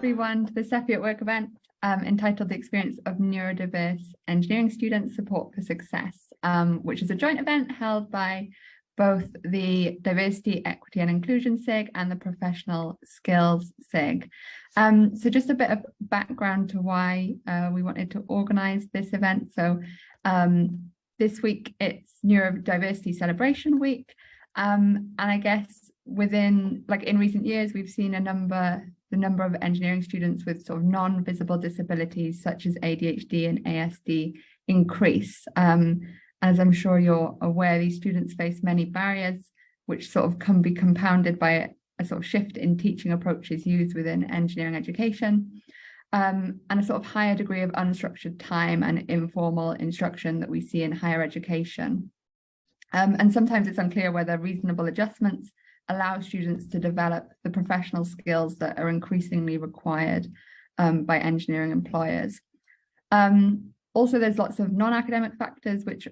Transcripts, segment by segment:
everyone to the SEFI at Work event entitled The Experience of Neurodiverse Engineering Students Support for Success, which is a joint event held by both the Diversity, Equity and Inclusion SIG and the Professional Skills SIG. So just a bit of background to why we wanted to organise this event. So this week it's Neurodiversity Celebration Week. And I guess in recent years, we've seen the number of engineering students with sort of non-visible disabilities such as ADHD and ASD increase. As I'm sure you're aware, these students face many barriers, which sort of can be compounded by a sort of shift in teaching approaches used within engineering education, and a sort of higher degree of unstructured time and informal instruction that we see in higher education. And sometimes it's unclear whether reasonable adjustments allow students to develop the professional skills that are increasingly required by engineering employers. Also, there's lots of non-academic factors which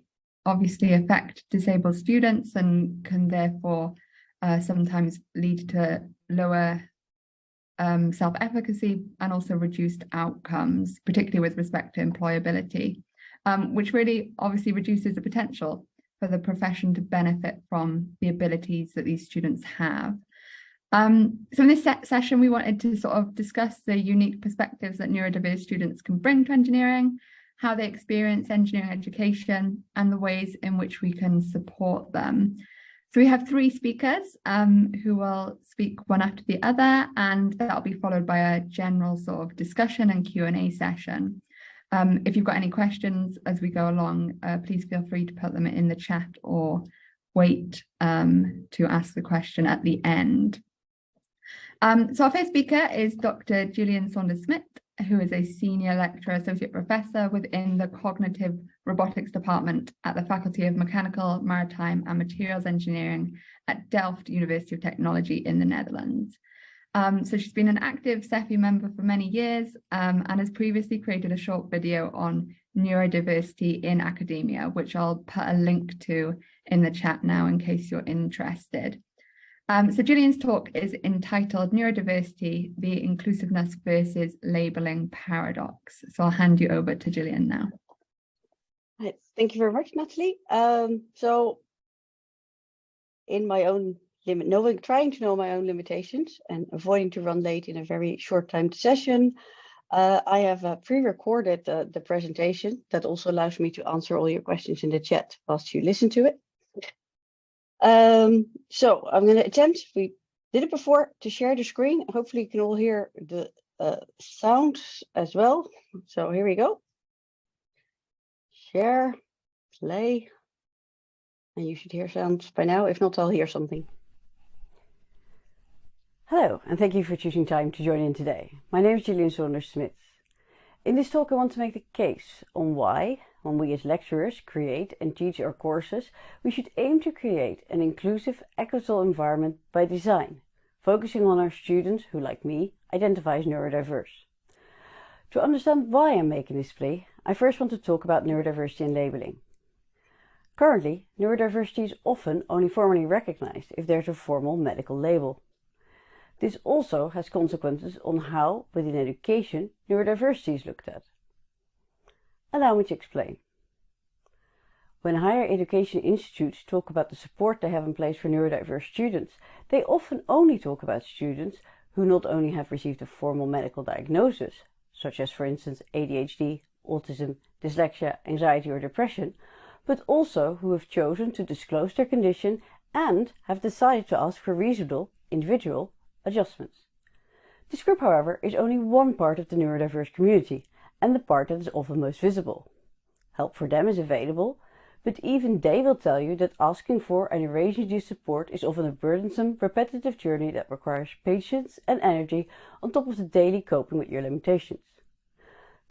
obviously affect disabled students and can therefore sometimes lead to lower self-efficacy and also reduced outcomes, particularly with respect to employability, which really obviously reduces the potential for the profession to benefit from the abilities that these students have. So in this session, we wanted to sort of discuss the unique perspectives that neurodiverse students can bring to engineering, how they experience engineering education, and the ways in which we can support them. So we have three speakers who will speak one after the other, and that'll be followed by a general sort of discussion and Q&A session. If you've got any questions as we go along, please feel free to put them in the chat or wait to ask the question at the end. So our first speaker is Dr. Gillian Saunders-Smith, who is a senior lecturer associate professor within the Cognitive Robotics Department at the Faculty of Mechanical, Maritime and Materials Engineering at Delft University of Technology in the Netherlands. So she's been an active SEFI member for many years and has previously created a short video on neurodiversity in academia, which I'll put a link to in the chat now in case you're interested. So Gillian's talk is entitled Neurodiversity, the Inclusiveness versus Labelling Paradox. So I'll hand you over to Gillian now. Right. Thank you very much, Natalie. So in my own trying to know my own limitations and avoiding to run late in a very short timed session, I have pre-recorded the presentation that also allows me to answer all your questions in the chat whilst you listen to it. So I'm going to attempt, we did it before, to share the screen. Hopefully you can all hear the sound as well. So here we go. Share, play, and you should hear sounds by now. If not, I'll hear something. Hello, and thank you for choosing time to join in today. My name is Gillian Saunders-Smith. In this talk, I want to make the case on why, when we as lecturers create and teach our courses, we should aim to create an inclusive, equitable environment by design, focusing on our students who, like me, identify as neurodiverse. To understand why I'm making this plea, I first want to talk about neurodiversity and labeling. Currently, neurodiversity is often only formally recognized if there's a formal medical label. This also has consequences on how, within education, neurodiversity is looked at. Allow me to explain. When higher education institutes talk about the support they have in place for neurodiverse students, they often only talk about students who not only have received a formal medical diagnosis, such as for instance ADHD, autism, dyslexia, anxiety or depression, but also who have chosen to disclose their condition and have decided to ask for reasonable, individual adjustments. This group, however, is only one part of the neurodiverse community and the part that is often most visible. Help for them is available, but even they will tell you that asking for and arranging this support is often a burdensome, repetitive journey that requires patience and energy on top of the daily coping with your limitations.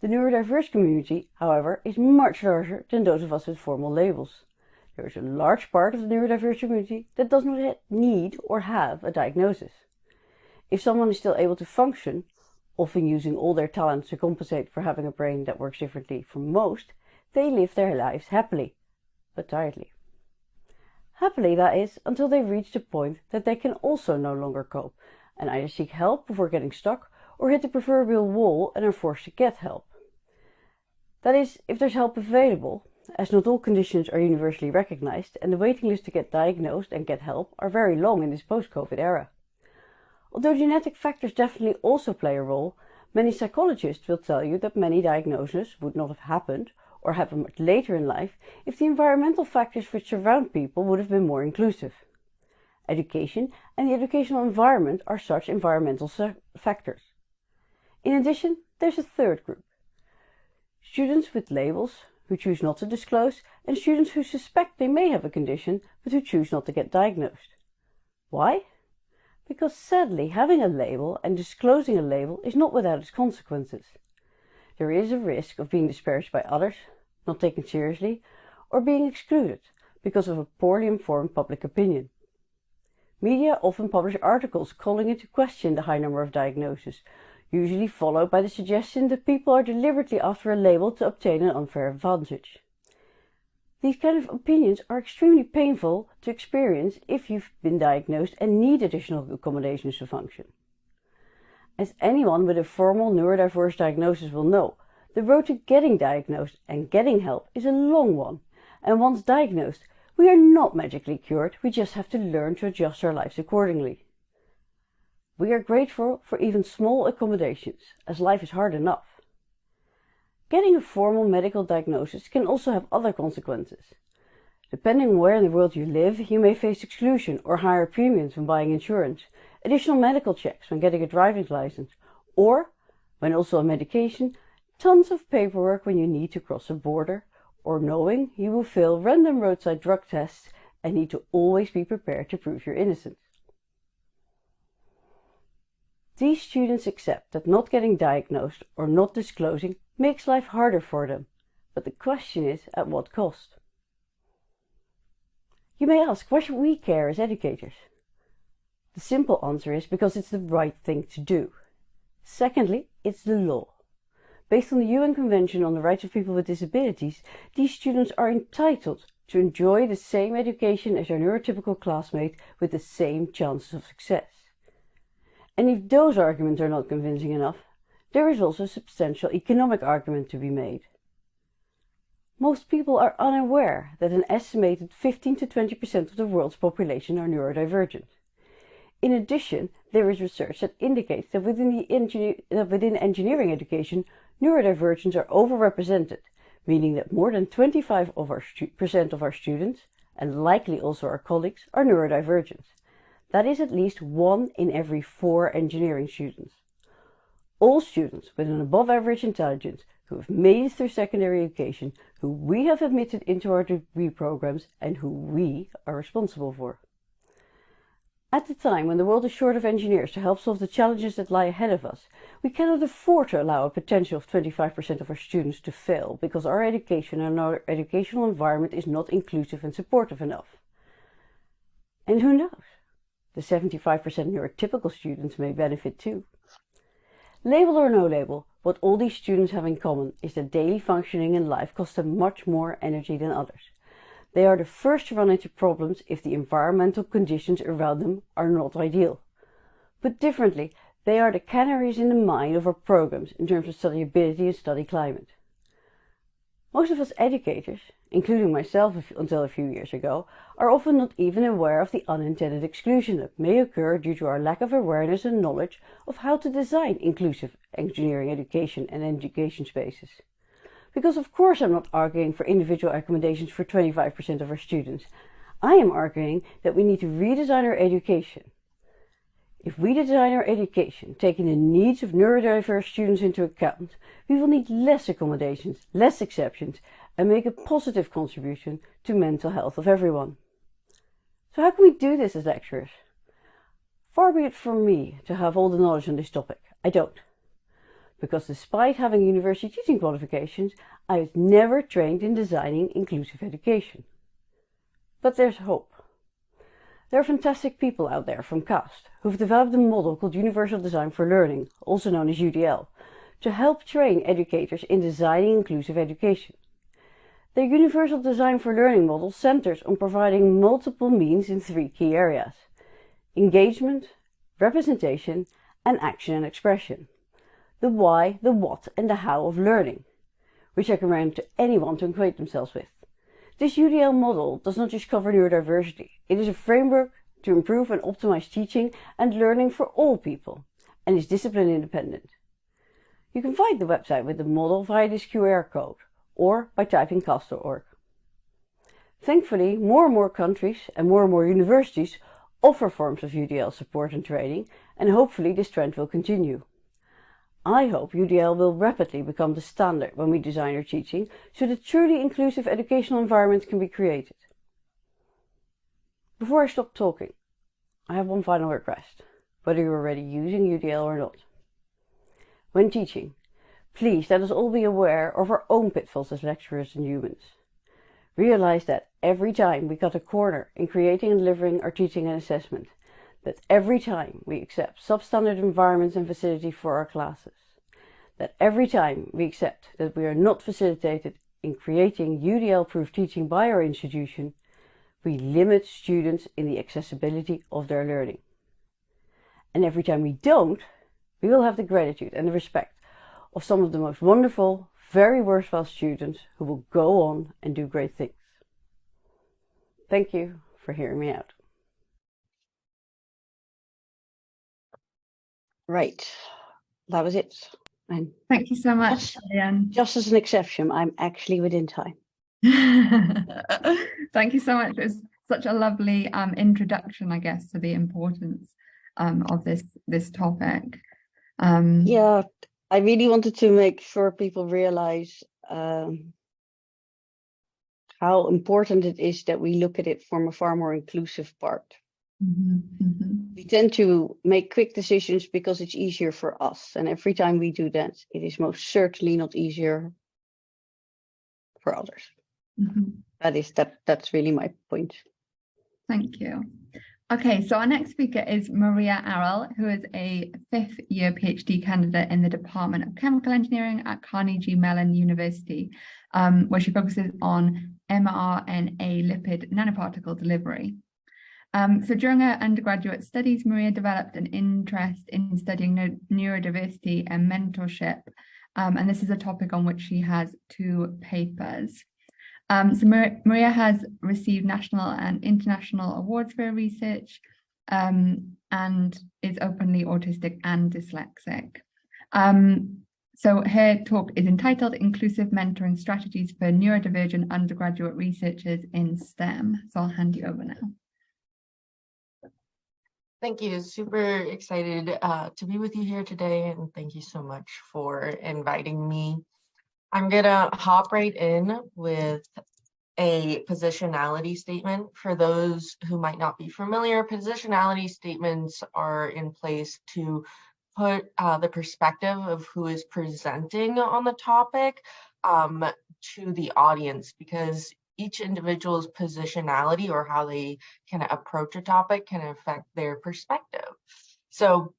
The neurodiverse community, however, is much larger than those of us with formal labels. There is a large part of the neurodiverse community that does not yet need or have a diagnosis. If someone is still able to function, often using all their talents to compensate for having a brain that works differently from most, they live their lives happily, but tiredly. Happily, that is, until they reach the point that they can also no longer cope and either seek help before getting stuck or hit the proverbial wall and are forced to get help. That is, if there's help available, as not all conditions are universally recognized and the waiting list to get diagnosed and get help are very long in this post-COVID era. Although genetic factors definitely also play a role, many psychologists will tell you that many diagnoses would not have happened or happen much later in life if the environmental factors which surround people would have been more inclusive. Education and the educational environment are such environmental factors. In addition, there's a third group. Students with labels who choose not to disclose, and students who suspect they may have a condition but who choose not to get diagnosed. Why? Because sadly, having a label and disclosing a label is not without its consequences. There is a risk of being disparaged by others, not taken seriously, or being excluded because of a poorly informed public opinion. Media often publish articles calling into question the high number of diagnoses, usually followed by the suggestion that people are deliberately after a label to obtain an unfair advantage. These kind of opinions are extremely painful to experience if you've been diagnosed and need additional accommodations to function. As anyone with a formal neurodiverse diagnosis will know, the road to getting diagnosed and getting help is a long one, and once diagnosed, we are not magically cured, we just have to learn to adjust our lives accordingly. We are grateful for even small accommodations, as life is hard enough. Getting a formal medical diagnosis can also have other consequences. Depending on where in the world you live, you may face exclusion or higher premiums when buying insurance, additional medical checks when getting a driving license, or, when also on medication, tons of paperwork when you need to cross a border, or knowing you will fail random roadside drug tests and need to always be prepared to prove your innocence. These students accept that not getting diagnosed or not disclosing makes life harder for them, but the question is, at what cost? You may ask, why should we care as educators? The simple answer is because it's the right thing to do. Secondly, it's the law. Based on the UN Convention on the Rights of People with Disabilities, these students are entitled to enjoy the same education as their neurotypical classmate with the same chances of success. And if those arguments are not convincing enough, there is also a substantial economic argument to be made. Most people are unaware that an estimated 15 to 20% of the world's population are neurodivergent. In addition, there is research that indicates that within engineering education, neurodivergents are overrepresented, meaning that more than 25% of our students, and likely also our colleagues, are neurodivergent. That is at least 1 in every 4 engineering students. All students with an above-average intelligence who have made it through secondary education, who we have admitted into our degree programs, and who we are responsible for. At the time when the world is short of engineers to help solve the challenges that lie ahead of us, we cannot afford to allow a potential of 25% of our students to fail because our education and our educational environment is not inclusive and supportive enough. And who knows? The 75% neurotypical students may benefit too. Label or no label, what all these students have in common is that daily functioning in life costs them much more energy than others. They are the first to run into problems if the environmental conditions around them are not ideal. Put differently, they are the canaries in the mine of our programs in terms of studyability and study climate. Most of us educators, including myself until a few years ago, are often not even aware of the unintended exclusion that may occur due to our lack of awareness and knowledge of how to design inclusive engineering education and education spaces. Because of course I'm not arguing for individual accommodations for 25% of our students. I am arguing that we need to redesign our education. If we design our education taking the needs of neurodiverse students into account, we will need less accommodations, less exceptions, and make a positive contribution to mental health of everyone. So how can we do this as lecturers? Far be it from me to have all the knowledge on this topic. I don't. Because despite having university teaching qualifications, I was never trained in designing inclusive education. But there's hope. There are fantastic people out there from CAST who've developed a model called Universal Design for Learning, also known as UDL, to help train educators in designing inclusive education. The Universal Design for Learning model centers on providing multiple means in 3 key areas: engagement, representation, and action and expression. the why, the what and the how of learning, which I recommend to anyone to acquaint themselves with. This UDL model does not just cover neurodiversity, it is a framework to improve and optimize teaching and learning for all people, and is discipline independent. You can find the website with the model via this QR code, or by typing CAST.org. Thankfully, more and more countries and more universities offer forms of UDL support and training, and hopefully this trend will continue. I hope UDL will rapidly become the standard when we design our teaching, so that truly inclusive educational environments can be created. Before I stop talking, I have one final request, whether you are already using UDL or not. When teaching, please let us all be aware of our own pitfalls as lecturers and humans. Realize that every time we cut a corner in creating and delivering our teaching and assessment, that every time we accept substandard environments and facility for our classes, that every time we accept that we are not facilitated in creating UDL-proof teaching by our institution, we limit students in the accessibility of their learning. And every time we don't, we will have the gratitude and the respect of some of the most wonderful, very worthwhile students who will go on and do great things. Thank you for hearing me out. Right, that was it. And Thank you so much, Diane. just as an exception, I'm actually within time. Thank you so much. It was such a lovely introduction, I guess, to the importance of this topic. Yeah, I really wanted to make sure people realize how important it is that we look at it from a far more inclusive part. We tend to make quick decisions because it's easier for us, and every time we do that, it is most certainly not easier for others. That's really my point. Thank you. Okay, so our next speaker is Maria Arrell, who is a 5th year PhD candidate in the Department of Chemical Engineering at Carnegie Mellon University, where she focuses on mRNA lipid nanoparticle delivery. So during her undergraduate studies, Maria developed an interest in studying neurodiversity and mentorship, and this is a topic on which she has 2 papers. So Maria has received national and international awards for her research, and is openly autistic and dyslexic. So her talk is entitled Inclusive Mentoring Strategies for Neurodivergent Undergraduate Researchers in STEM. So I'll hand you over now. Thank you. Super excited to be with you here today, and thank you so much for inviting me. I'm gonna hop right in with a positionality statement. For those who might not be familiar, positionality statements are in place to put the perspective of who is presenting on the topic to the audience, because each individual's positionality or how they can approach a topic can affect their perspective. So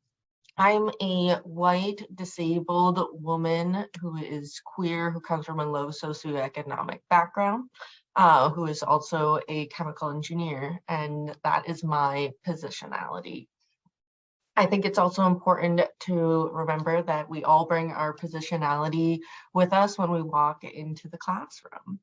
I'm a white disabled woman who is queer, who comes from a low socioeconomic background, who is also a chemical engineer, and that is my positionality. I think it's also important to remember that we all bring our positionality with us when we walk into the classroom.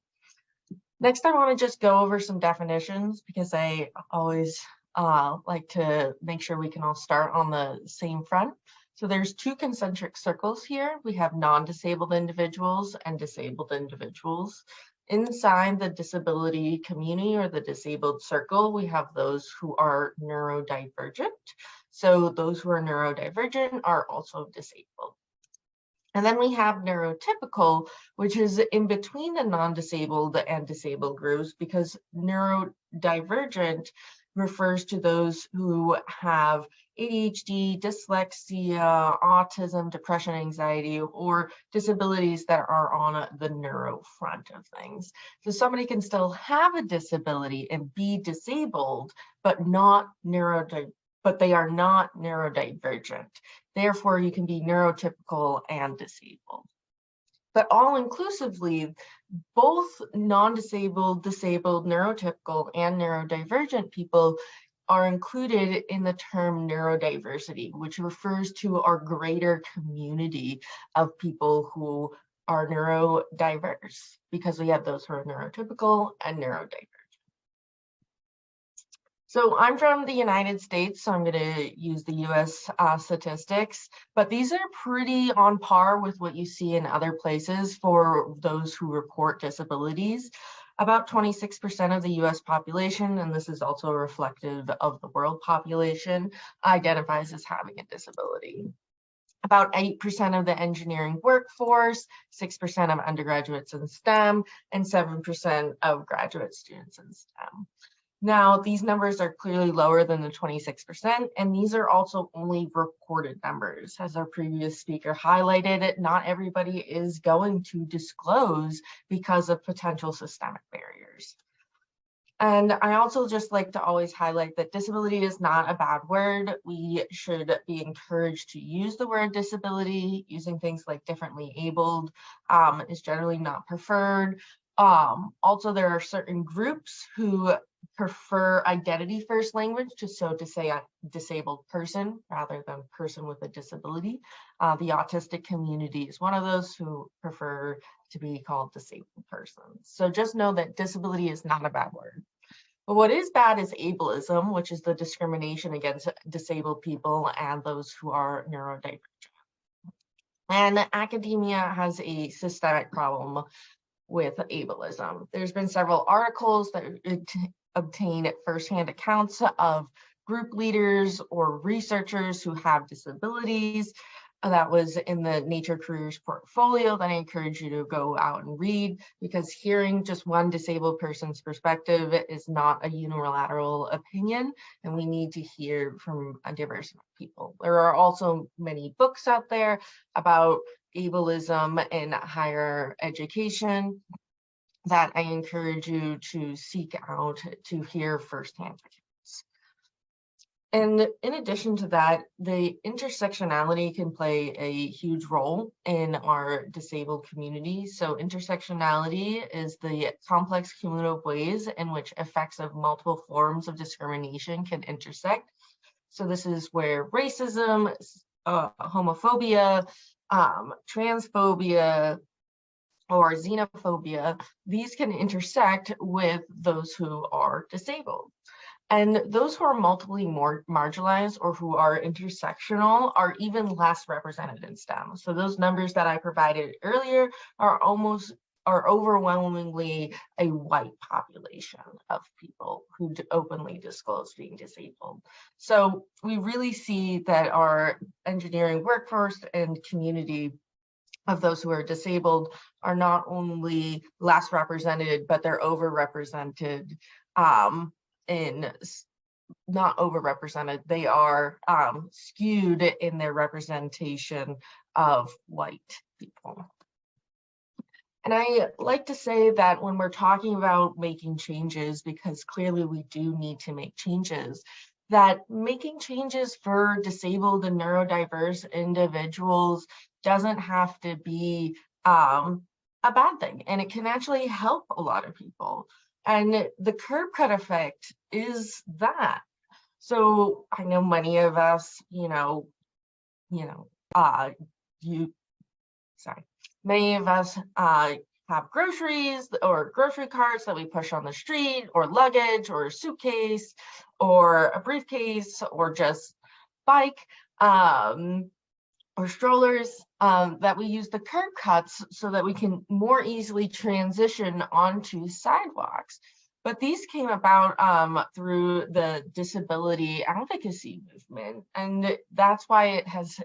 Next, I want to just go over some definitions, because I always like to make sure we can all start on the same front. So there's 2 concentric circles here. We have non-disabled individuals and disabled individuals. Inside the disability community, or the disabled circle, we have those who are neurodivergent. So those who are neurodivergent are also disabled. And then we have neurotypical, which is in between the non-disabled and disabled groups, because neurodivergent refers to those who have ADHD, dyslexia, autism, depression, anxiety, or disabilities that are on the neuro front of things. So somebody can still have a disability and be disabled, but they are not neurodivergent. Therefore, you can be neurotypical and disabled. But all inclusively, both non-disabled, disabled, neurotypical, and neurodivergent people are included in the term neurodiversity, which refers to our greater community of people who are neurodiverse, because we have those who are neurotypical and neurodiverse. So I'm from the United States, so I'm going to use the US statistics, but these are pretty on par with what you see in other places for those who report disabilities. About 26% of the US population, and this is also reflective of the world population, identifies as having a disability. About 8% of the engineering workforce, 6% of undergraduates in STEM, and 7% of graduate students in STEM. Now, these numbers are clearly lower than the 26%, and these are also only reported numbers. As our previous speaker highlighted, not everybody is going to disclose because of potential systemic barriers. And I also just like to always highlight that disability is not a bad word. We should be encouraged to use the word disability. Using things like differently abled is generally not preferred. Also, there are certain groups who prefer identity first language, so to say a disabled person rather than person with a disability. The autistic community is one of those who prefer to be called disabled persons. So just know that disability is not a bad word. But what is bad is ableism, which is the discrimination against disabled people and those who are neurodivergent. And academia has a systemic problem with ableism. There's been several articles that obtain firsthand accounts of group leaders or researchers who have disabilities. That was in the Nature Careers portfolio that I encourage you to go out and read, because hearing just one disabled person's perspective is not a unilateral opinion, and we need to hear from a diverse amount of people. There are also many books out there about ableism in higher education that I encourage you to seek out to hear firsthand. And in addition to that, the intersectionality can play a huge role in our disabled community. So intersectionality is the complex cumulative ways in which effects of multiple forms of discrimination can intersect. So this is where racism, homophobia, transphobia, or xenophobia, these can intersect with those who are disabled. And those who are multiply more marginalized or who are intersectional are even less represented in STEM. So those numbers that I provided earlier are overwhelmingly a white population of people who openly disclose being disabled. So we really see that our engineering workforce and community of those who are disabled are not only less represented, but they're overrepresented not overrepresented, they are skewed in their representation of white people. And I like to say that when we're talking about making changes, because clearly we do need to make changes, that making changes for disabled and neurodiverse individuals doesn't have to be a bad thing, and it can actually help a lot of people. And the curb cut effect is that. So I know many of us, many of us have groceries or grocery carts that we push on the street, or luggage, or a suitcase, or a briefcase, or just bike, or strollers, that we use the curb cuts so that we can more easily transition onto sidewalks. But these came about through the disability advocacy movement, and that's why it has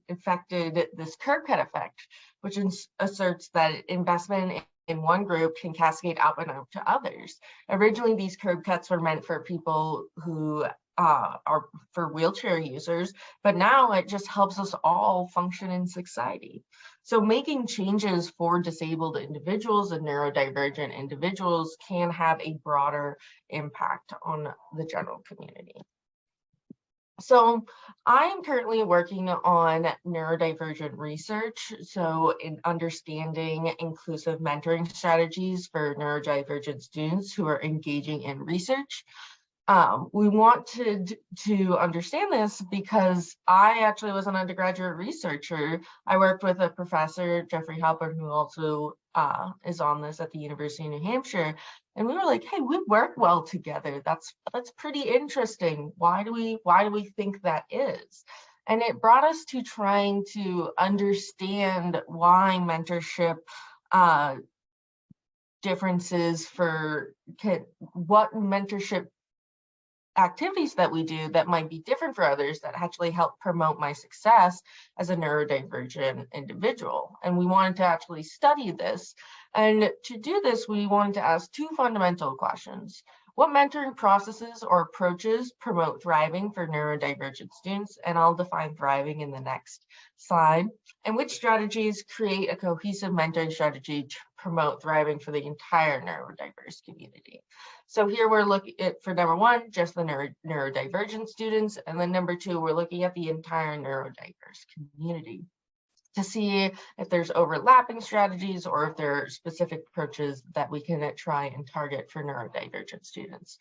affected this curb cut effect, which asserts that investment in one group can cascade up and up to others. Originally, these curb cuts were meant for people who are for wheelchair users, but now it just helps us all function in society. So making changes for disabled individuals and neurodivergent individuals can have a broader impact on the general community. So I am currently working on neurodivergent research, so in understanding inclusive mentoring strategies for neurodivergent students who are engaging in research. We wanted to understand this because I actually was an undergraduate researcher. I worked with a professor, Jeffrey Halpern, who also is on this at the University of New Hampshire. And we were like, hey, we work well together. That's pretty interesting. Why do we think that is? And it brought us to trying to understand why mentorship differences for what mentorship activities that we do that might be different for others that actually help promote my success as a neurodivergent individual. And we wanted to actually study this. And to do this, we wanted to ask two fundamental questions. What mentoring processes or approaches promote thriving for neurodivergent students? And I'll define thriving in the next slide. And which strategies create a cohesive mentoring strategy to promote thriving for the entire neurodiverse community? So here we're looking at, for number one, just the neurodivergent students. And then number two, we're looking at the entire neurodiverse community to see if there's overlapping strategies or if there are specific approaches that we can try and target for neurodivergent students.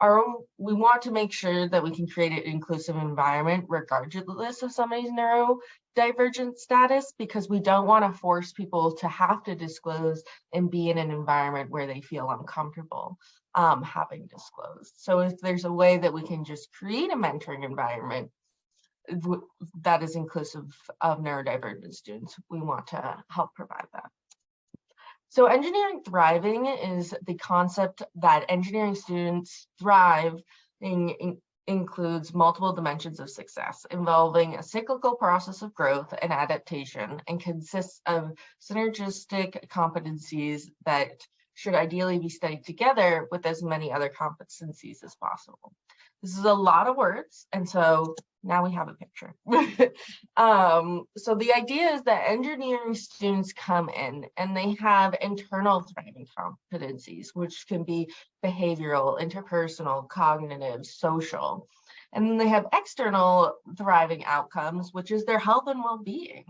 We want to make sure that we can create an inclusive environment regardless of somebody's neurodivergent status, because we don't want to force people to have to disclose and be in an environment where they feel uncomfortable having disclosed. So if there's a way that we can just create a mentoring environment that is inclusive of neurodivergent students, we want to help provide that. So engineering thriving is the concept that engineering students thrive includes multiple dimensions of success, involving a cyclical process of growth and adaptation, and consists of synergistic competencies that should ideally be studied together with as many other competencies as possible. This is a lot of words, and so now we have a picture. So the idea is that engineering students come in and they have internal thriving competencies, which can be behavioral, interpersonal, cognitive, social. And then they have external thriving outcomes, which is their health and well-being.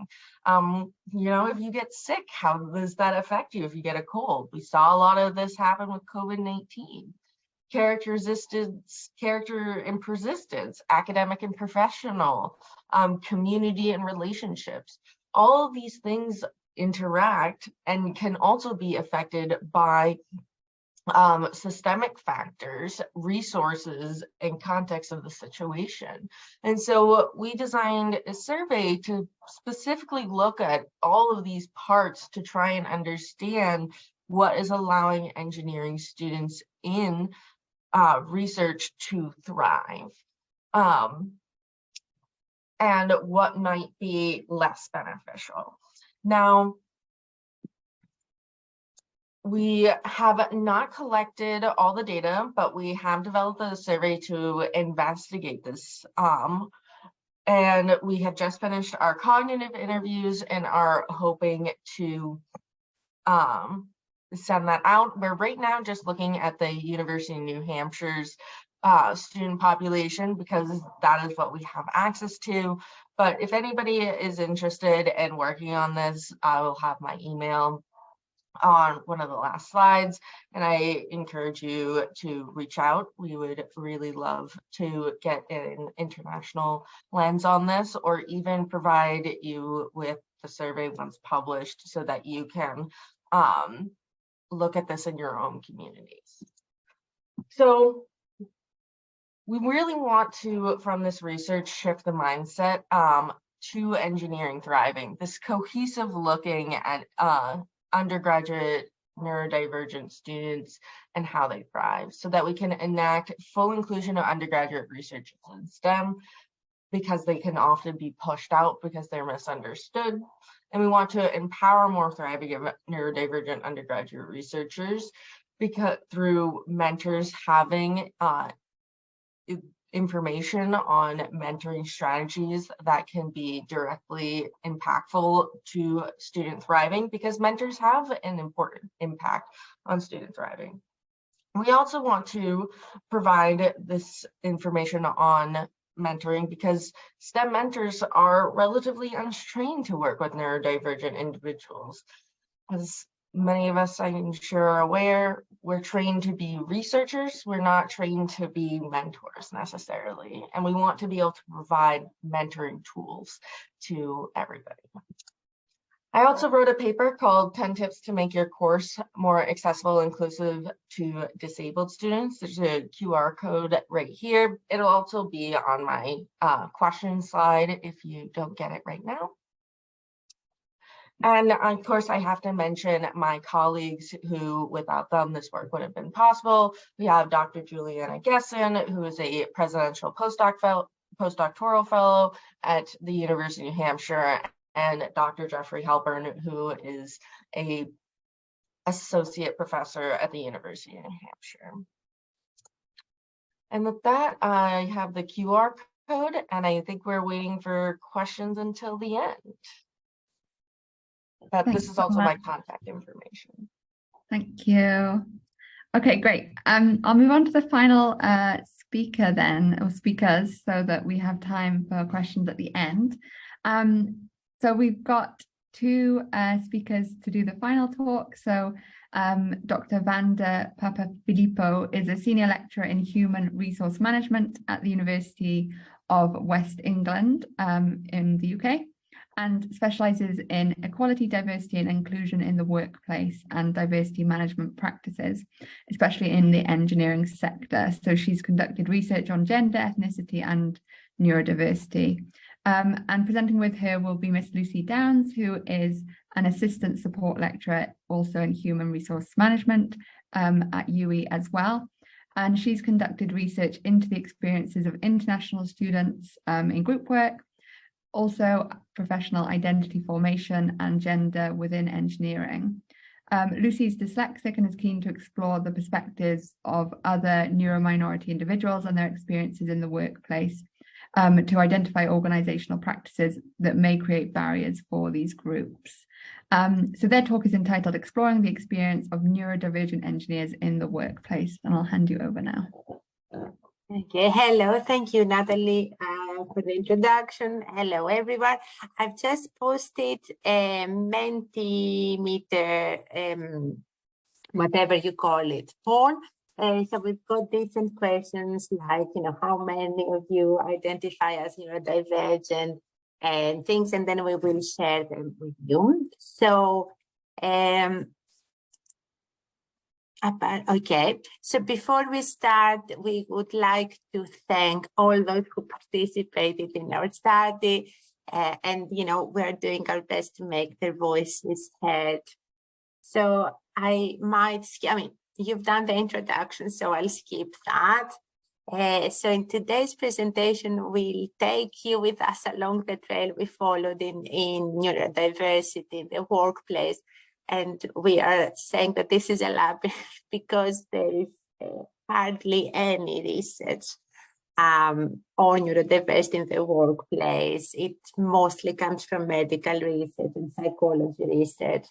You know, if you get sick, how does that affect you if you get a cold? We saw a lot of this happen with COVID-19. Character and persistence, academic and professional, community and relationships. All of these things interact and can also be affected by systemic factors, resources, and context of the situation. And so we designed a survey to specifically look at all of these parts to try and understand what is allowing engineering students in research to thrive, and what might be less beneficial. Now, we have not collected all the data, but we have developed a survey to investigate this. And we have just finished our cognitive interviews and are hoping to send that out. We're right now just looking at the University of New Hampshire's student population because that is what we have access to. But if anybody is interested in working on this, I will have my email on one of the last slides, and I encourage you to reach out. We would really love to get an international lens on this, or even provide you with the survey once published so that you can look at this in your own communities. So we really want to, from this research, shift the mindset to engineering thriving, this cohesive looking at undergraduate neurodivergent students and how they thrive, so that we can enact full inclusion of undergraduate research in STEM, because they can often be pushed out because they're misunderstood. And we want to empower more thriving neurodivergent undergraduate researchers because through mentors having information on mentoring strategies that can be directly impactful to student thriving, because mentors have an important impact on student thriving. We also want to provide this information on mentoring because STEM mentors are relatively untrained to work with neurodivergent individuals. As many of us, I'm sure, are aware, we're trained to be researchers. We're not trained to be mentors necessarily. And we want to be able to provide mentoring tools to everybody. I also wrote a paper called 10 Tips to Make Your Course More Accessible and Inclusive to Disabled Students. There's a QR code right here. It'll also be on my question slide if you don't get it right now. And of course, I have to mention my colleagues who, without them, this work would have been possible. We have Dr. Juliana Gesson, who is a presidential postdoctoral fellow at the University of New Hampshire, and Dr. Jeffrey Halpern, who is an associate professor at the University of New Hampshire. And with that, I have the QR code, and I think we're waiting for questions until the end. But this is also my contact information. Thank you. Okay, great. I'll move on to the final speaker then, or speakers, so that we have time for questions at the end. So we've got two speakers to do the final talk. So Dr. Vanda Papafilippo is a senior lecturer in human resource management at the University of West England in the UK, and specializes in equality, diversity and inclusion in the workplace and diversity management practices, especially in the engineering sector. So she's conducted research on gender, ethnicity and neurodiversity. And presenting with her will be Miss Lucy Downs, who is an assistant support lecturer also in human resource management at UE as well. And she's conducted research into the experiences of international students in group work, also professional identity formation and gender within engineering. Lucy's dyslexic and is keen to explore the perspectives of other neurominority individuals and their experiences in the workplace, to identify organizational practices that may create barriers for these groups. So their talk is entitled Exploring the Experience of Neurodivergent Engineers in the Workplace, and I'll hand you over now. Okay, hello, thank you, Natalie, for the introduction. Hello, everyone. I've just posted a Mentimeter, whatever you call it, poll. So we've got different questions like, how many of you identify as neurodivergent and things, and then we will share them with you. So, okay, so before we start, we would like to thank all those who participated in our study, and we're doing our best to make their voices heard. So you've done the introduction, so I'll skip that. So in today's presentation, we'll take you with us along the trail we followed in neurodiversity in the workplace. And we are saying that this is a lab because there is hardly any research on neurodiversity in the workplace. It mostly comes from medical research and psychology research.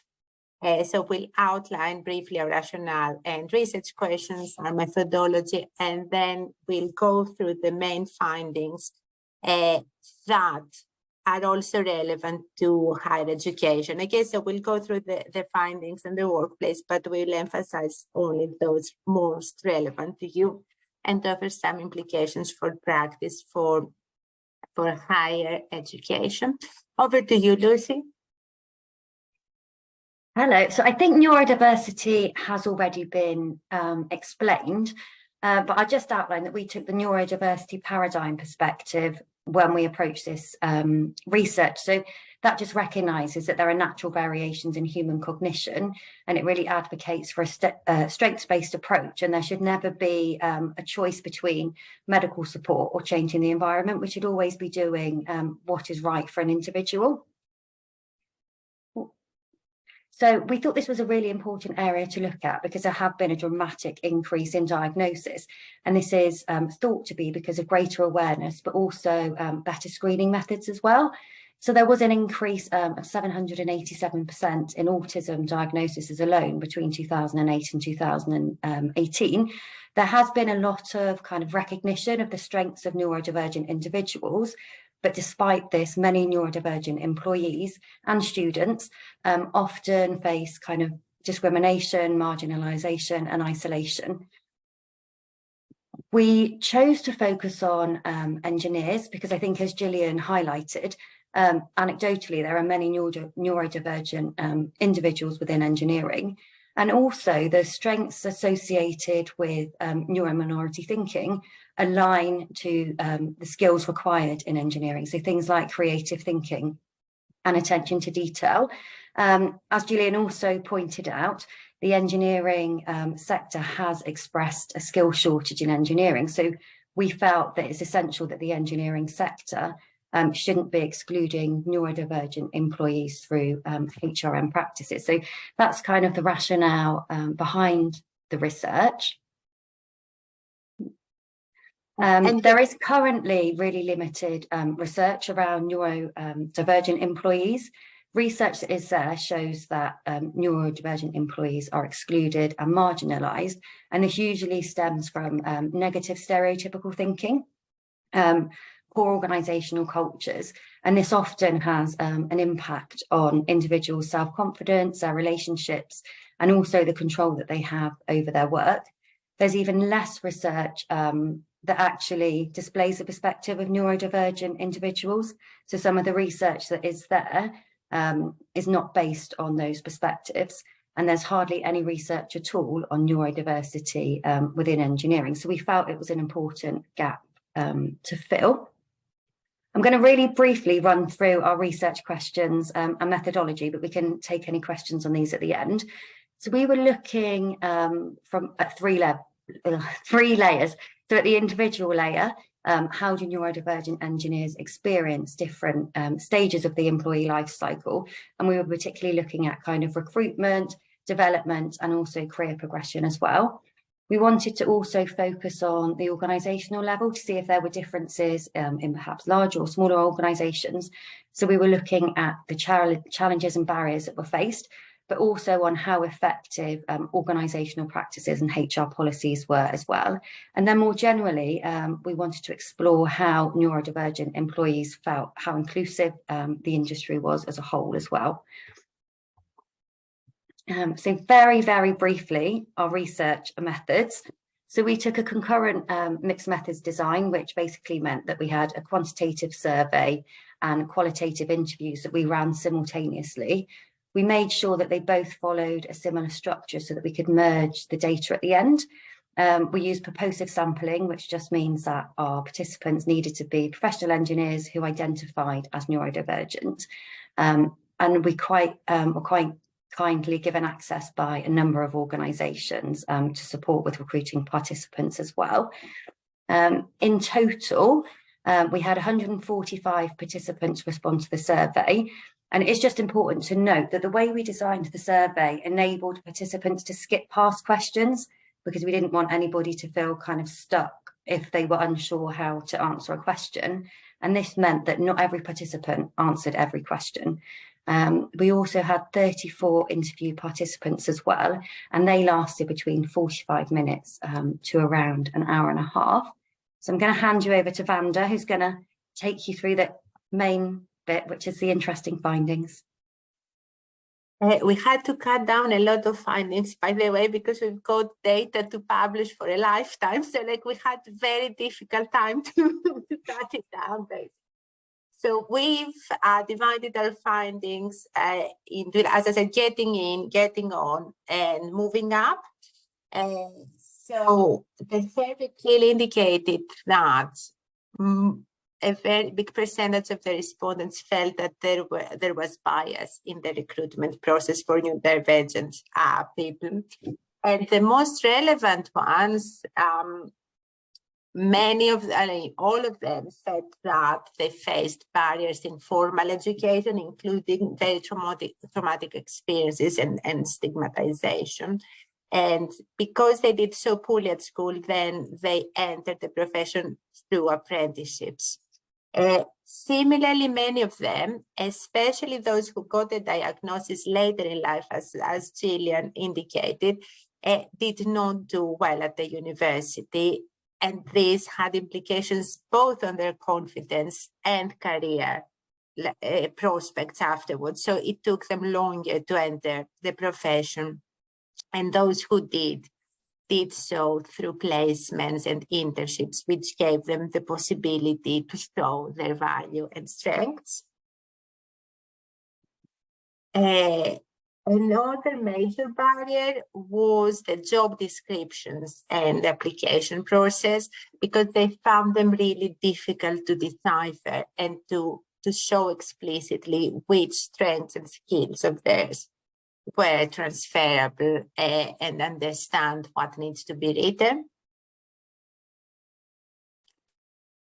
So we'll outline briefly our rationale and research questions, our methodology, and then we'll go through the main findings that are also relevant to higher education. Okay, so we'll go through the findings in the workplace, but we'll emphasize only those most relevant to you and offer some implications for practice for higher education. Over to you, Lucy. Hello. So I think neurodiversity has already been explained, but I just outlined that we took the neurodiversity paradigm perspective when we approach this research. So that just recognises that there are natural variations in human cognition, and it really advocates for a strengths-based approach, and there should never be a choice between medical support or changing the environment. We should always be doing what is right for an individual. So we thought this was a really important area to look at because there have been a dramatic increase in diagnosis. And this is thought to be because of greater awareness, but also better screening methods as well. So there was an increase of 787% in autism diagnoses alone between 2008 and 2018. There has been a lot of kind of recognition of the strengths of neurodivergent individuals. But despite this, many neurodivergent employees and students often face kind of discrimination, marginalisation and isolation. We chose to focus on engineers because I think, as Gillian highlighted, anecdotally, there are many neurodivergent individuals within engineering, and also the strengths associated with neurominority thinking align to the skills required in engineering. So things like creative thinking and attention to detail. As Gillian also pointed out, the engineering sector has expressed a skill shortage in engineering. So we felt that it's essential that the engineering sector shouldn't be excluding neurodivergent employees through HRM practices. So that's kind of the rationale behind the research. There is currently really limited research around neurodivergent employees. Research that is there shows that neurodivergent employees are excluded and marginalised, and this usually stems from negative stereotypical thinking, poor organisational cultures, and this often has an impact on individuals' self-confidence, their relationships, and also the control that they have over their work. There's even less research that actually displays the perspective of neurodivergent individuals. So some of the research that is there is not based on those perspectives, and there's hardly any research at all on neurodiversity within engineering. So we felt it was an important gap to fill. I'm going to really briefly run through our research questions and methodology, but we can take any questions on these at the end. So we were looking from three layers. So at the individual layer, how do neurodivergent engineers experience different stages of the employee life cycle? And we were particularly looking at kind of recruitment, development, and also career progression as well. We wanted to also focus on the organisational level to see if there were differences in perhaps larger or smaller organisations. So we were looking at the challenges and barriers that were faced, but also on how effective organisational practices and HR policies were as well. And then more generally, we wanted to explore how neurodivergent employees felt, how inclusive the industry was as a whole as well. So very, very briefly, our research methods. So we took a concurrent mixed methods design, which basically meant that we had a quantitative survey and qualitative interviews that we ran simultaneously. We made sure that they both followed a similar structure so that we could merge the data at the end. We used purposive sampling, which just means that our participants needed to be professional engineers who identified as neurodivergent. And we were quite kindly given access by a number of organisations to support with recruiting participants as well. In total, we had 145 participants respond to the survey. And it's just important to note that the way we designed the survey enabled participants to skip past questions because we didn't want anybody to feel kind of stuck if they were unsure how to answer a question. And this meant that not every participant answered every question. We also had 34 interview participants as well, and they lasted between 45 minutes to around an hour and a half. So I'm going to hand you over to Vanda, who's going to take you through the main bit, which is the interesting findings. We had to cut down a lot of findings, by the way, because we've got data to publish for a lifetime. So we had a very difficult time to cut it down, basically. So we've divided our findings into, as I said, getting in, getting on, and moving up. So the survey clearly indicated that a very big percentage of the respondents felt that there was bias in the recruitment process for neurodivergent people. And the most relevant ones, all of them said that they faced barriers in formal education, including very traumatic experiences and stigmatization. And because they did so poorly at school, then they entered the profession through apprenticeships. Similarly, many of them, especially those who got the diagnosis later in life, as Gillian indicated, did not do well at the university. And this had implications both on their confidence and career prospects afterwards. So it took them longer to enter the profession. And those who did so through placements and internships, which gave them the possibility to show their value and strengths. Another major barrier was the job descriptions and the application process, because they found them really difficult to decipher and to show explicitly which strengths and skills of theirs were transferable, and understand what needs to be written.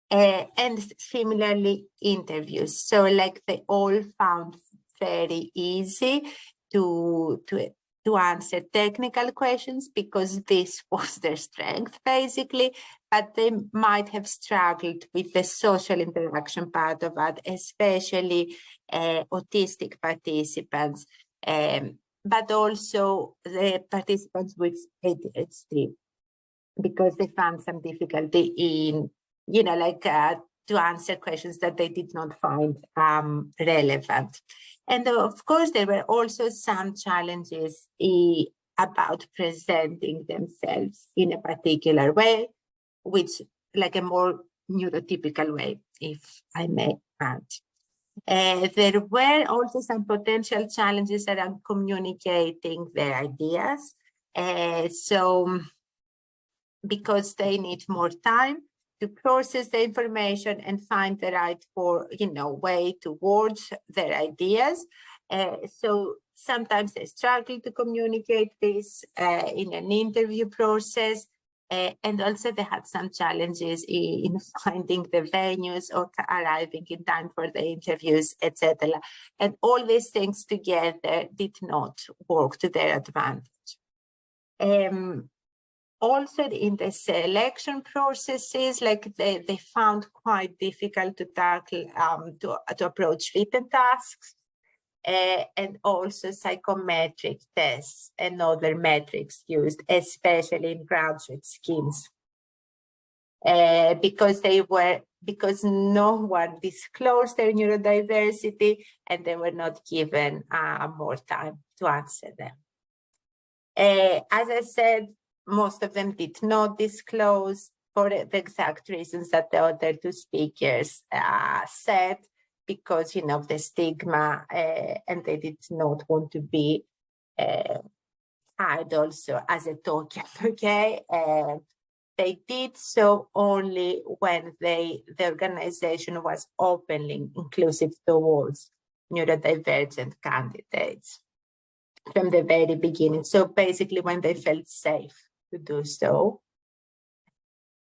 And similarly, interviews. So like they all found very easy to answer technical questions because this was their strength, basically, but they might have struggled with the social interaction part of it, especially autistic participants, but also the participants with ADHD, because they found some difficulty in, to answer questions that they did not find relevant. And of course, there were also some challenges about presenting themselves in a particular way, which like a more neurotypical way, if I may add. There were also some potential challenges around communicating their ideas. So because they need more time to process the information and find the right way towards their ideas. So sometimes they struggle to communicate this in an interview process. And also they had some challenges in finding the venues or arriving in time for the interviews, etc. And all these things together did not work to their advantage. Also in the selection processes, they found quite difficult to tackle, to approach written tasks, and also psychometric tests and other metrics used, especially in graduate schemes, because no one disclosed their neurodiversity and they were not given more time to answer them. As I said, most of them did not disclose for the exact reasons that the other two speakers said, because of the stigma, and they did not want to be hired also as a token. Okay, they did so only when the organization was openly inclusive towards neurodivergent candidates from the very beginning. So basically, when they felt safe to do so.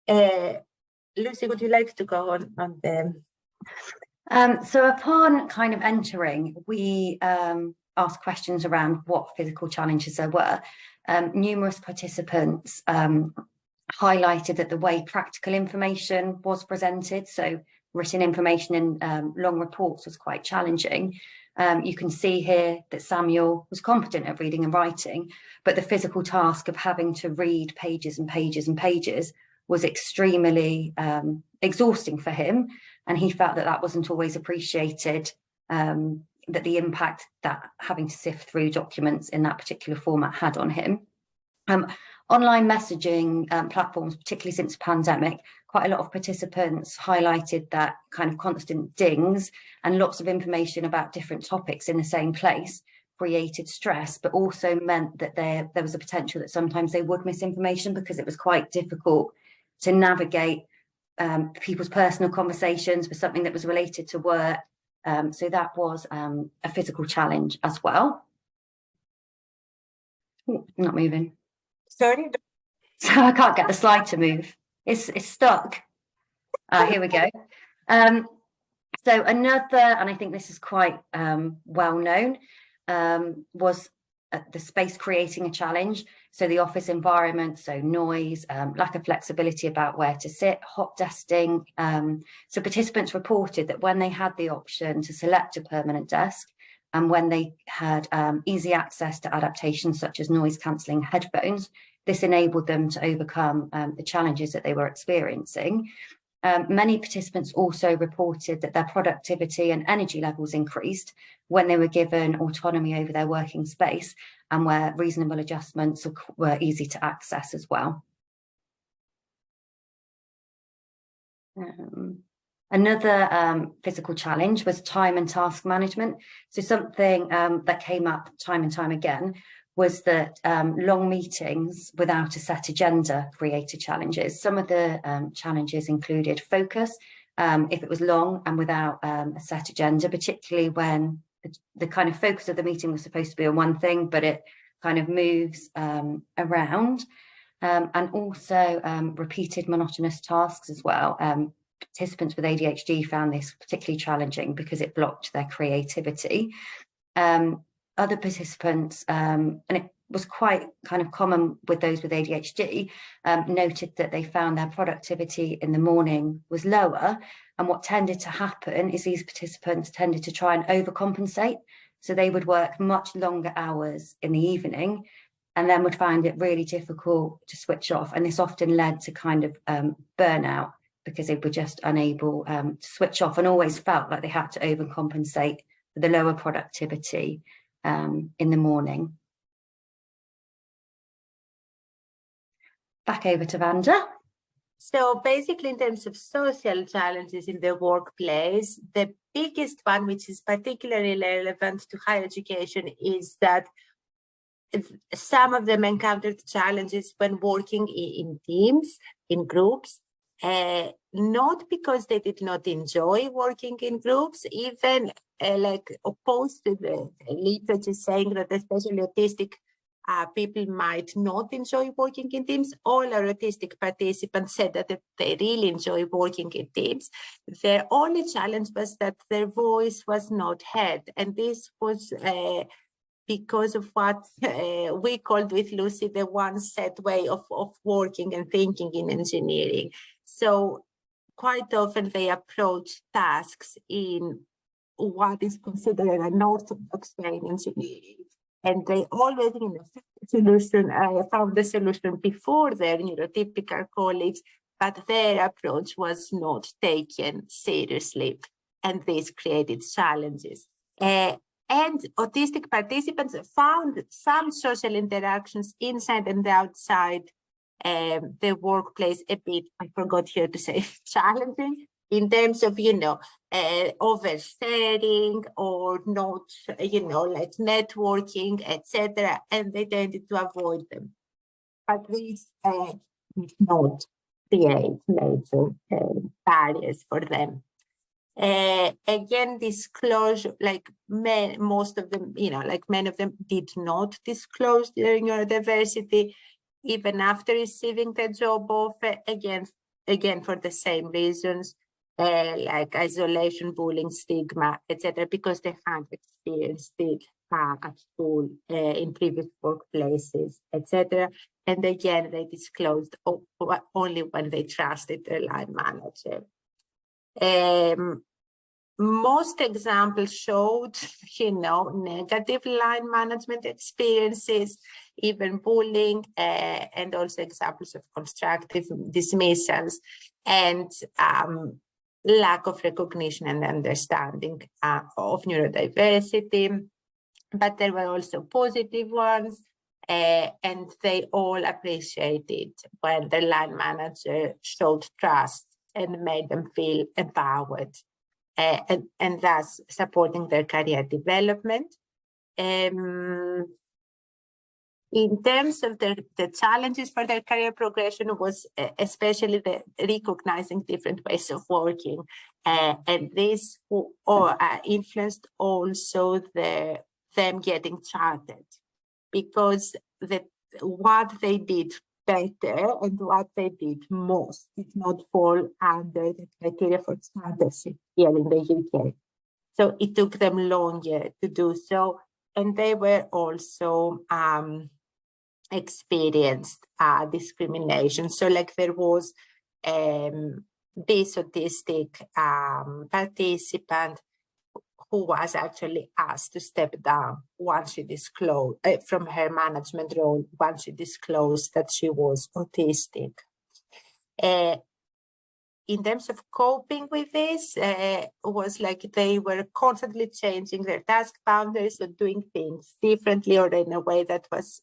Lucy, would you like to go on the? So upon kind of entering, we asked questions around what physical challenges there were. Numerous participants highlighted that the way practical information was presented, so written information in long reports, was quite challenging. You can see here that Samuel was competent at reading and writing, but the physical task of having to read pages and pages and pages was extremely exhausting for him. And he felt that that wasn't always appreciated, that the impact that having to sift through documents in that particular format had on him. Online messaging platforms, particularly since the pandemic, quite a lot of participants highlighted that kind of constant dings and lots of information about different topics in the same place created stress, but also meant that there was a potential that sometimes they would miss information because it was quite difficult to navigate people's personal conversations with something that was related to work. So that was a physical challenge as well. Ooh, not moving. Sorry. So I can't get the slide to move. It's stuck. Here we go. So another, and I think this is quite well known, was the space creating a challenge. So the office environment, so noise, lack of flexibility about where to sit, hot desking. So participants reported that when they had the option to select a permanent desk and when they had easy access to adaptations such as noise cancelling headphones, this enabled them to overcome the challenges that they were experiencing. Many participants also reported that their productivity and energy levels increased when they were given autonomy over their working space and where reasonable adjustments were easy to access as well. Another physical challenge was time and task management. So something that came up time and time again was that long meetings without a set agenda created challenges. Some of the challenges included focus, if it was long and without a set agenda, particularly when the kind of focus of the meeting was supposed to be on one thing, but it kind of moves around. And also repeated monotonous tasks as well. Participants with ADHD found this particularly challenging because it blocked their creativity. Other participants, and it was quite kind of common with those with ADHD, noted that they found their productivity in the morning was lower. And what tended to happen is these participants tended to try and overcompensate. So they would work much longer hours in the evening and then would find it really difficult to switch off. And this often led to kind of burnout because they were just unable to switch off and always felt like they had to overcompensate for the lower productivity in the morning. Back over to Vanda. So basically, in terms of social challenges in the workplace, the biggest one, which is particularly relevant to higher education, is that some of them encountered challenges when working in teams, in groups, not because they did not enjoy working in groups, even like opposed to the literature saying that especially autistic people might not enjoy working in teams. All our autistic participants said that they really enjoy working in teams. Their only challenge was that their voice was not heard. And this was because of what we called with Lucy the one set way of working and thinking in engineering. So quite often they approach tasks in what is considered an unorthodox way in engineering. And they always found the solution before their neurotypical colleagues, but their approach was not taken seriously. And this created challenges. And autistic participants found some social interactions inside and outside the workplace a bit, I forgot here to say, challenging in terms of, oversharing or not, like networking, etc. And they tended to avoid them. But this did not create major barriers for them. Again, disclosure, like most of them, like many of them did not disclose their neurodiversity even after receiving the job offer, again for the same reasons, like isolation, bullying, stigma, etc., because they had experienced it at school, in previous workplaces, etc. And again, they disclosed only when they trusted their line manager. Most examples showed, negative line management experiences, even bullying, and also examples of constructive dismissals and lack of recognition and understanding of neurodiversity. But there were also positive ones, and they all appreciated when the line manager showed trust and made them feel empowered. And thus supporting their career development. In terms of the challenges for their career progression was especially the recognizing different ways of working. And this influenced also them getting chartered, because what they did better and what they did most did not fall under the criteria for chartership here in the UK. So it took them longer to do so. And they were also experienced discrimination. So like there was this autistic participant who was actually asked to step down once she disclosed from her management role, once she disclosed that she was autistic. in terms of coping with this, was like they were constantly changing their task boundaries or doing things differently or in a way that was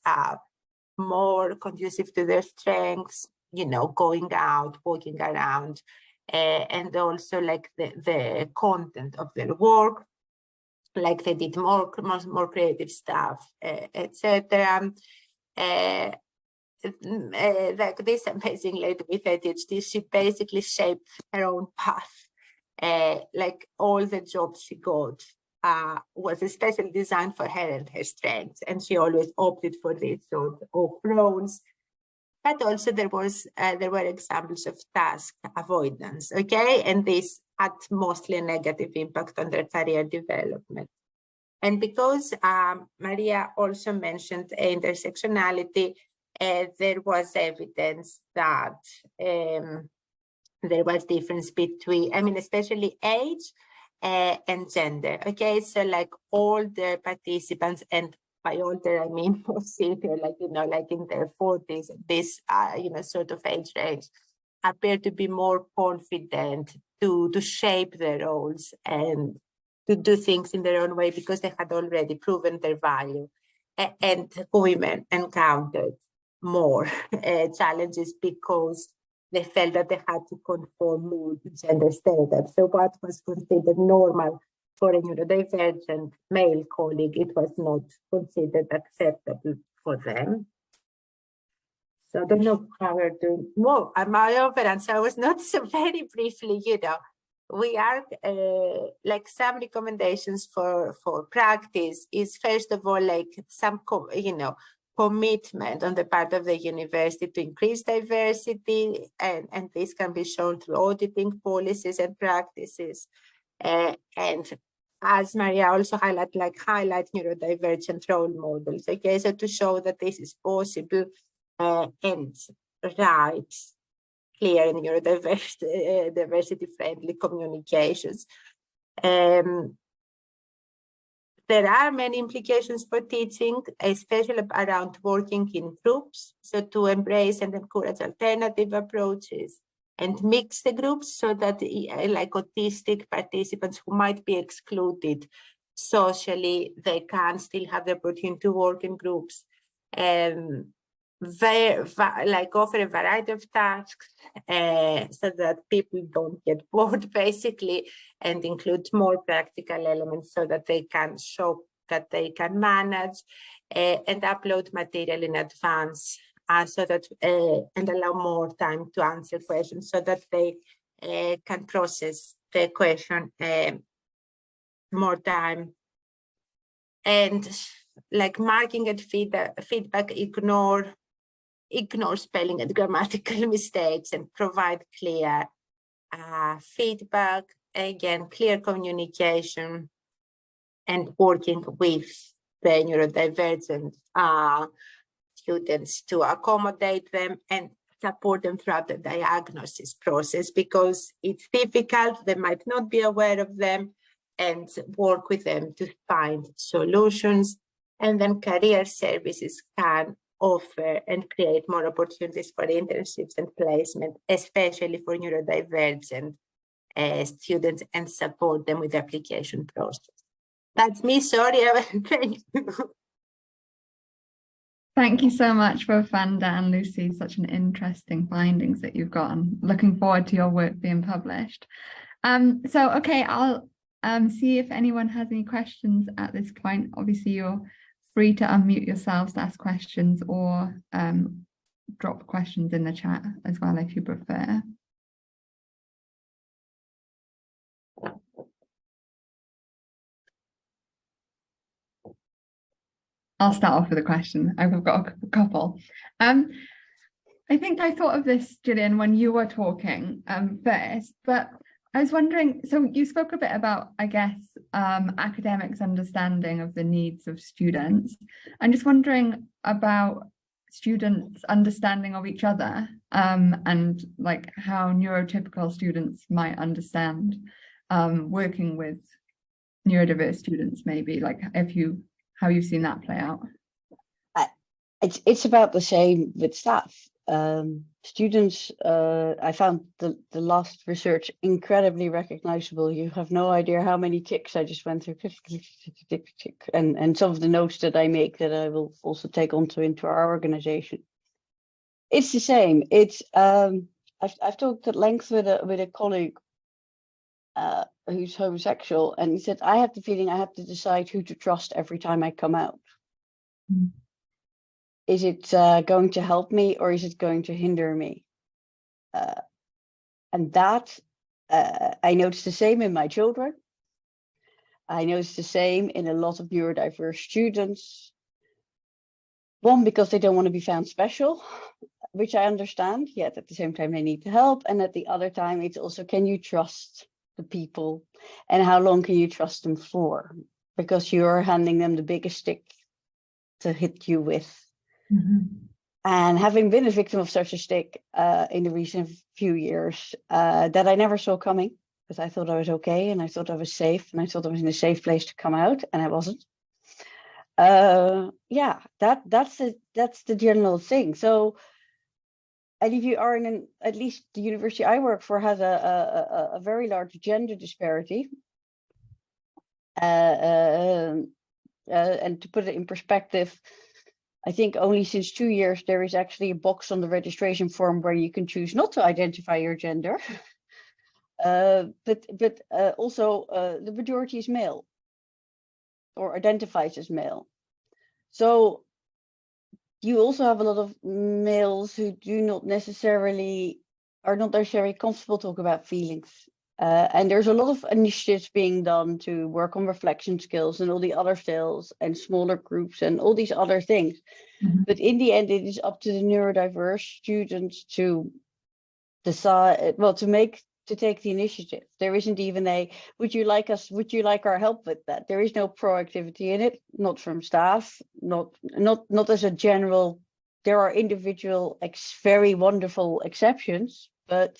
more conducive to their strengths, you know, going out, walking around, and also like the content of their work, like they did more creative stuff, etc. Like this amazing lady with ADHD, she basically shaped her own path. Like all the jobs she got was especially designed for her and her strengths, and she always opted for this sort of roles. But also there were examples of task avoidance, okay? And this had mostly a negative impact on their career development. And because Maria also mentioned intersectionality, there was evidence that there was difference between, I mean, especially age and gender, okay? So like all the participants, and by older, I mean for senior, like, you know, like in their 40s, this, you know, sort of age range, appear to be more confident to shape their roles and to do things in their own way because they had already proven their value. And women encountered more challenges because they felt that they had to conform more to gender stereotypes. So what was considered normal for a neurodivergent male colleague, it was not considered acceptable for them. So I don't know how we're doing. Whoa, am I over? And so I was not so very briefly, you know, we are like some recommendations for practice is first of all, like some, you know, commitment on the part of the university to increase diversity, and this can be shown through auditing policies and practices. And as Maria also highlight neurodivergent role models, okay, so to show that this is possible and right, clear and neurodiversity, diversity-friendly communications. There are many implications for teaching, especially around working in groups. So to embrace and encourage alternative approaches and mix the groups so that like autistic participants who might be excluded socially, they can still have the opportunity to work in groups. Like offer a variety of tasks so that people don't get bored basically, and include more practical elements so that they can show that they can manage and upload material in advance so that and allow more time to answer questions so that they can process the question more time. And like marking and feedback, ignore spelling and grammatical mistakes and provide clear feedback, again, clear communication, and working with the neurodivergent students to accommodate them and support them throughout the diagnosis process because it's difficult, they might not be aware of them, and work with them to find solutions. And then career services can offer and create more opportunities for internships and placement, especially for neurodivergent students, and support them with the application process. That's me, sorry. Thank you. Thank you so much for Fanda and Lucy, such an interesting findings that you've got. I'm looking forward to your work being published. So, okay, I'll see if anyone has any questions at this point. Obviously, you're free to unmute yourselves to ask questions or drop questions in the chat as well if you prefer. I'll start off with a question. I've got a couple. I think I thought of this, Gillian, when you were talking first, but I was wondering, so you spoke a bit about, I guess, academics' understanding of the needs of students. I'm just wondering about students' understanding of each other and like how neurotypical students might understand working with neurodiverse students, maybe, like how you've seen that play out. It's about the same with staff. students, I found the last research incredibly recognizable. You have no idea how many ticks I just went through, and some of the notes that I make that I will also take into our organization. It's the same. It's I've talked at length with a colleague who's homosexual, and he said, I have the feeling I have to decide who to trust every time I come out. Mm. Is it going to help me, or is it going to hinder me? And that I noticed the same in my children. I noticed the same in a lot of neurodiverse students. One, because they don't want to be found special, which I understand, yet at the same time they need the help. And at the other time, it's also, can you trust the people, and how long can you trust them for? Because you're handing them the biggest stick to hit you with. Mm-hmm. And having been a victim of such a stick in the recent few years, that I never saw coming, because I thought I was okay, and I thought I was safe, and I thought I was in a safe place to come out, and I wasn't. Yeah, that's the general thing. So, and if you are in at least the university I work for has a very large gender disparity. And to put it in perspective, I think only since 2 years there is actually a box on the registration form where you can choose not to identify your gender. But also the majority is male, or identifies as male. So you also have a lot of males who are not necessarily comfortable talking about feelings. And there's a lot of initiatives being done to work on reflection skills and all the other skills and smaller groups and all these other things. Mm-hmm. But in the end, it is up to the neurodiverse students to decide, well, to take the initiative. There isn't even would you like our help with that? There is no proactivity in it, not from staff, not as a general. There are individual very wonderful exceptions, but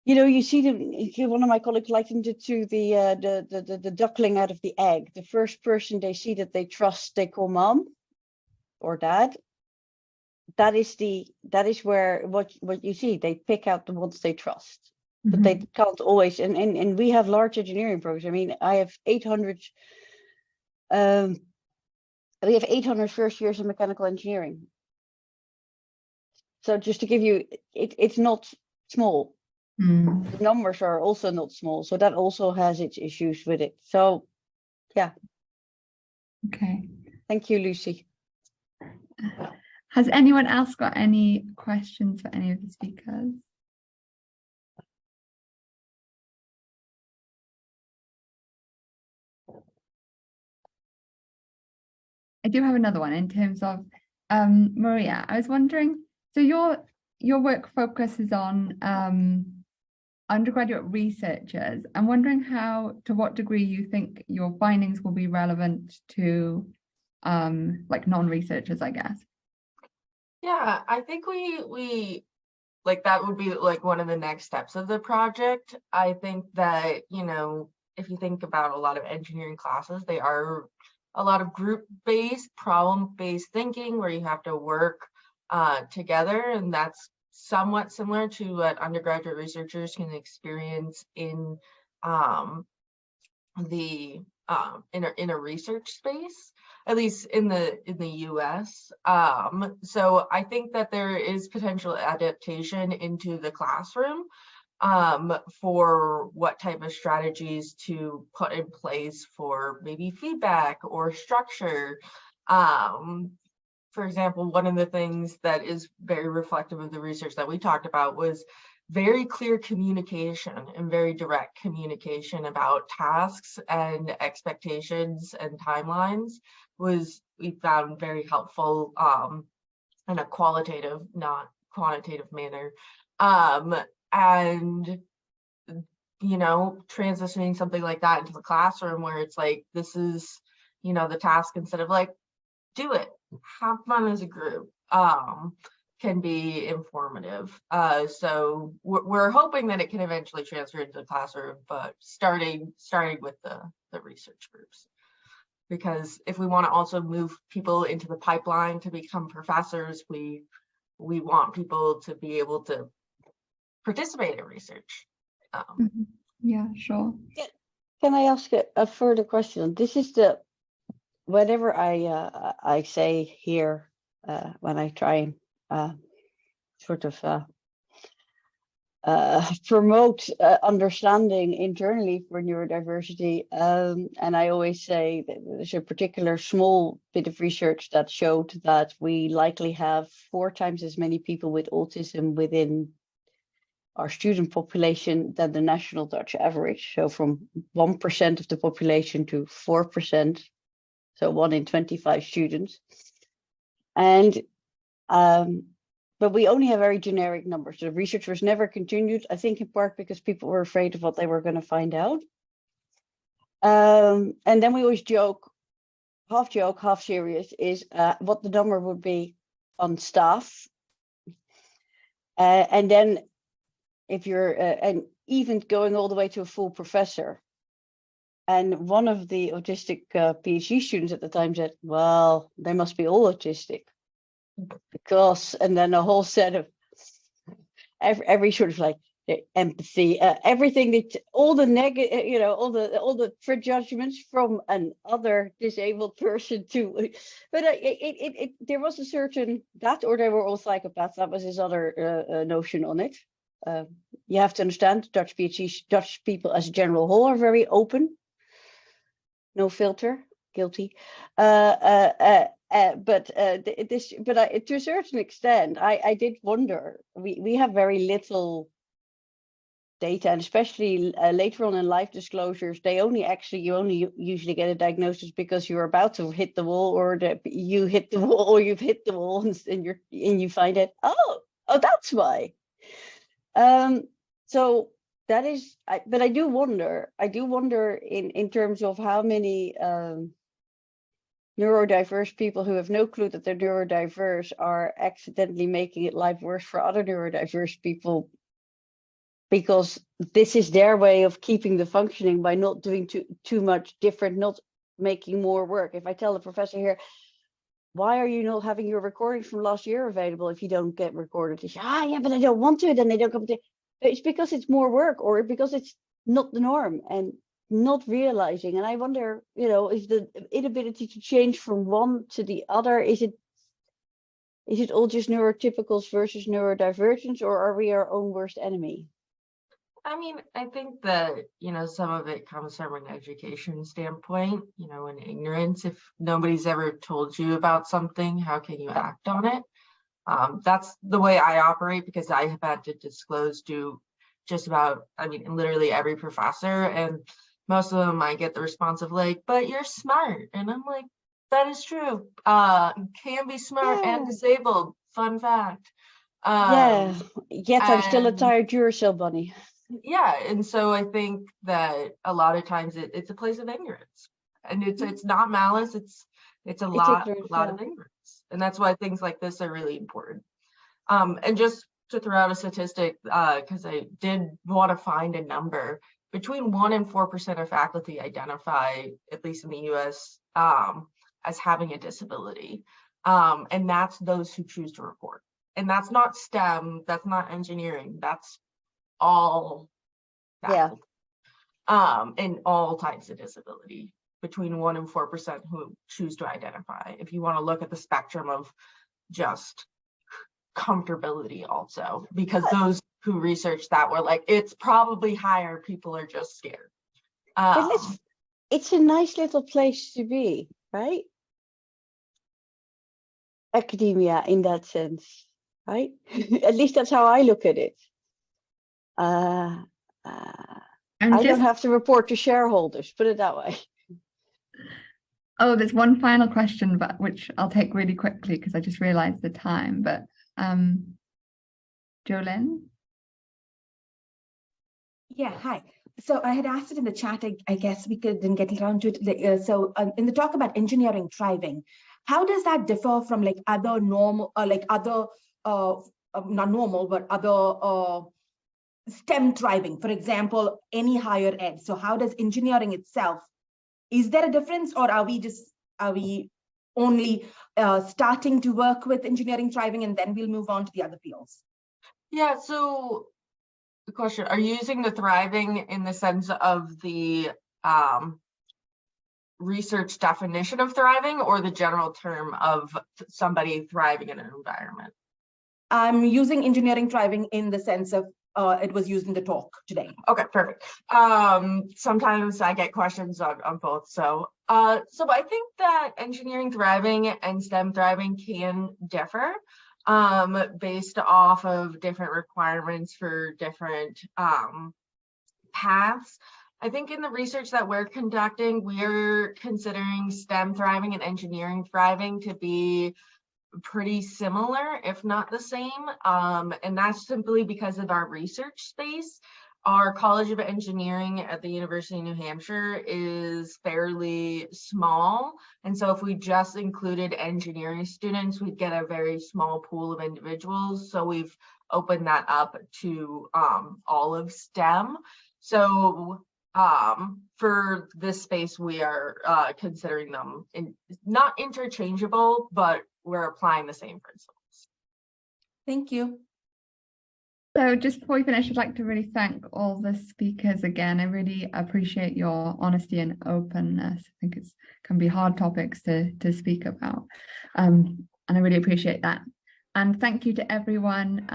you see them. One of my colleagues likened it to the duckling out of the egg. The first person they see that they trust, they call mom or dad. That is where what you see, they pick out the ones they trust. Mm-hmm. But they can't always, and we have large engineering programs. I mean, I have 800 we have 800 first years in mechanical engineering. So just to give you, it's not small. The numbers are also not small, so that also has its issues with it. So yeah. Okay, thank you, Lucy. Has anyone else got any questions for any of the speakers? I do have another one in terms of Maria. I was wondering, so your work focuses on undergraduate researchers. I'm wondering to what degree you think your findings will be relevant to like non-researchers, I guess. Yeah, I think we like that would be like one of the next steps of the project. I think that, if you think about a lot of engineering classes, they are a lot of group-based, problem-based thinking where you have to work together, and that's somewhat similar to what undergraduate researchers can experience in in a research space, at least in the US. So I think that there is potential adaptation into the classroom for what type of strategies to put in place for maybe feedback or structure. For example, one of the things that is very reflective of the research that we talked about was very clear communication and very direct communication about tasks and expectations and timelines we found very helpful in a qualitative, not quantitative manner. And transitioning something like that into the classroom where it's like, this is, the task, instead of like, do it, have fun as a group, can be informative. So we're hoping that it can eventually transfer into the classroom, but starting with the research groups. Because if we want to also move people into the pipeline to become professors, we we want people to be able to participate in research. Yeah, sure. Can I ask a further question? This is whatever I say here when I try and sort of promote understanding internally for neurodiversity. And I always say that there's a particular small bit of research that showed that we likely have 4 times as many people with autism within our student population than the national Dutch average. So from 1% of the population to 4%, so 1 in 25 students. And but we only have very generic numbers. The research was never continued, I think in part because people were afraid of what they were going to find out. And then we always joke, half serious, is what the number would be on staff. And then if you're, and even going all the way to a full professor. And one of the autistic PhD students at the time said, well, they must be all autistic. Because, and then a whole set of every sort of like empathy, everything that all the negative, you know, all the prejudgments from an other disabled person to, but there was a certain that, or they were all psychopaths. That was his other notion on it. You have to understand Dutch people as a general whole are very open, no filter, guilty. But to a certain extent, I did wonder. We have very little data, and especially later on in life disclosures, you only usually get a diagnosis because you're about to hit the wall, or you hit the wall, or you've hit the wall, and you find it. Oh, that's why. So that is. But I do wonder in terms of how many. Neurodiverse people who have no clue that they're neurodiverse are accidentally making it life worse for other neurodiverse people, because this is their way of keeping the functioning by not doing too much different, not making more work. If I tell the professor here, why are you not having your recordings from last year available if you don't get recorded? They say, yeah, but I don't want to, then they don't come to. It's because it's more work, or because it's not the norm. And not realizing, and I wonder, you know, is the inability to change from one to the other, is it all just neurotypicals versus neurodivergence, or are we our own worst enemy? I mean, I think that, you know, some of it comes from an education standpoint, you know, and ignorance. If nobody's ever told you about something, how can you act on it? That's the way I operate, because I have had to disclose to just about, I mean, literally every professor, and most of them I get the response of like, but you're smart. And I'm like, that is true. Can be smart and disabled. Fun fact. Yet I'm still a tired Duracell bunny. Yeah, and so I think that a lot of times it's a place of ignorance, and it's not malice. It's a lot of ignorance, and that's why things like this are really important. And just to throw out a statistic, because I did want to find a number. Between 1% and 4% of faculty identify, at least in the US, as having a disability. And that's those who choose to report. And that's not STEM, that's not engineering, that's all faculty. And all types of disability, between 1% and 4% who choose to identify. If you want to look at the spectrum of just comfortability also, because those who researched that were like, it's probably higher, people are just scared. It's a nice little place to be, right? Academia in that sense, right? At least that's how I look at it. I don't have to report to shareholders, put it that way. Oh, there's one final question, but which I'll take really quickly because I just realized the time, but Jolene? Yeah, hi. So I had asked it in the chat. I guess we didn't get around to it. So in the talk about engineering thriving, how does that differ from like other normal, not normal, but other STEM thriving? For example, any higher ed. So how does engineering itself? Is there a difference, or are we only starting to work with engineering thriving, and then we'll move on to the other fields? Yeah, so the question, are you using the thriving in the sense of the research definition of thriving, or the general term of somebody thriving in an environment? I'm using engineering thriving in the sense of it was used in the talk today. Okay, perfect. Sometimes I get questions on both. So I think that engineering thriving and STEM thriving can differ based off of different requirements for different paths. I think in the research that we're conducting, we're considering STEM thriving and engineering thriving to be pretty similar, if not the same. And that's simply because of our research space. Our College of Engineering at the University of New Hampshire is fairly small. And so if we just included engineering students, we'd get a very small pool of individuals. So we've opened that up to all of STEM. So for this space, we are considering them not interchangeable, but we're applying the same principles. Thank you. So just before we finish, I'd like to really thank all the speakers again. I really appreciate your honesty and openness. I think it's can be hard topics to speak about. And I really appreciate that. And thank you to everyone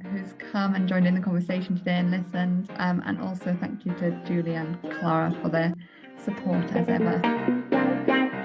who's come and joined in the conversation today and listened. And also thank you to Julie and Clara for their support as ever.